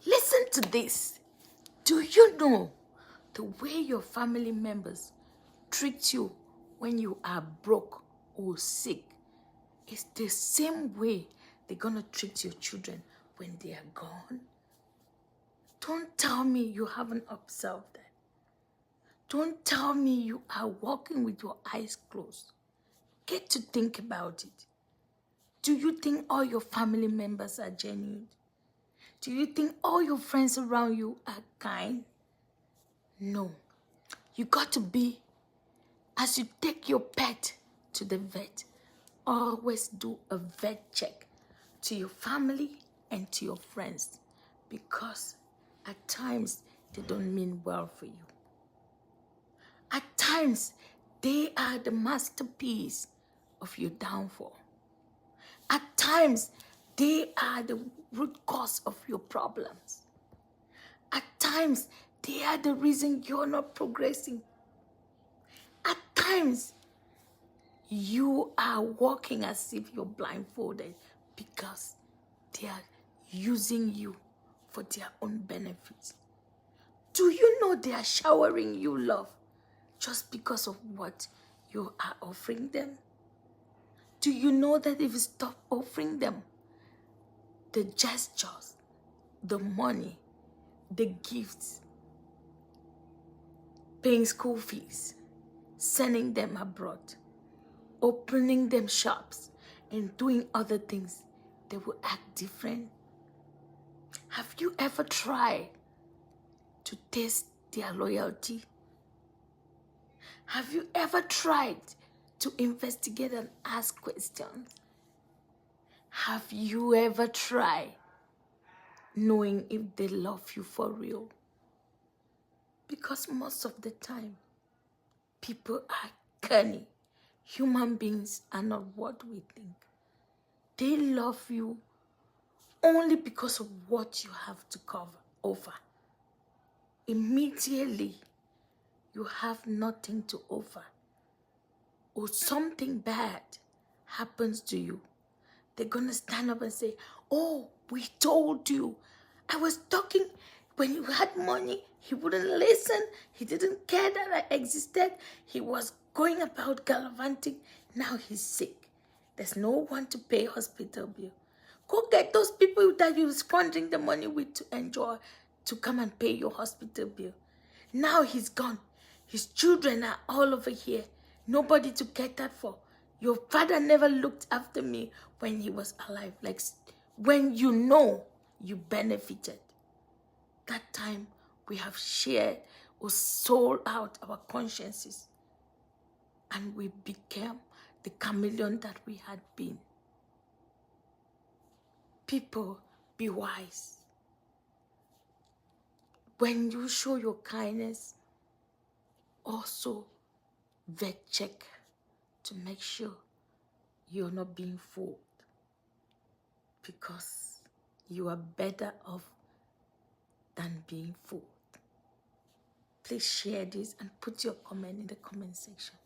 Listen to this. Do you know the way your family members treat you when you are broke or sick is the same way they're gonna treat your children when they are gone? Don't tell me you haven't observed that. Don't tell me you are walking with your eyes closed. Get to think about it. Do you think all your family members are genuine? Do you think all your friends around you are kind? No. You got to be, as you take your pet to the vet, always do a vet check to your family and to your friends, because at times they don't mean well for you. At times they are the masterpiece of your downfall. At times they are the root cause of your problems. At times they are the reason you're not progressing. At times you are walking as if you're blindfolded because they are using you for their own benefit. Do you know they are showering you love just because of what you are offering them? Do you know that if you stop offering them the gestures, the money, the gifts, paying school fees, sending them abroad, opening them shops, and doing other things, they will act different? Have you ever tried to test their loyalty? Have you ever tried to investigate and ask questions? Have you ever tried knowing if they love you for real? Because most of the time, people are canny. Human beings are not what we think. They love you only because of what you have to offer. Immediately, you have nothing to offer, or something bad happens to you, they're gonna stand up and say, "Oh, we told you. I was talking when you had money. He wouldn't listen. He didn't care that I existed. He was going about gallivanting. Now he's sick. There's no one to pay hospital bill. Go get those people that you're squandering the money with to enjoy, to come and pay your hospital bill. Now he's gone. His children are all over here. Nobody to get that for. Your father never looked after me when he was alive. Like when you know you benefited. That time we have shared or sold out our consciences, and we became the chameleon that we had been. People, be wise. When you show your kindness, also vet check to make sure you're not being fooled, because you are better off than being fooled. Please share this and put your comment in the comment section.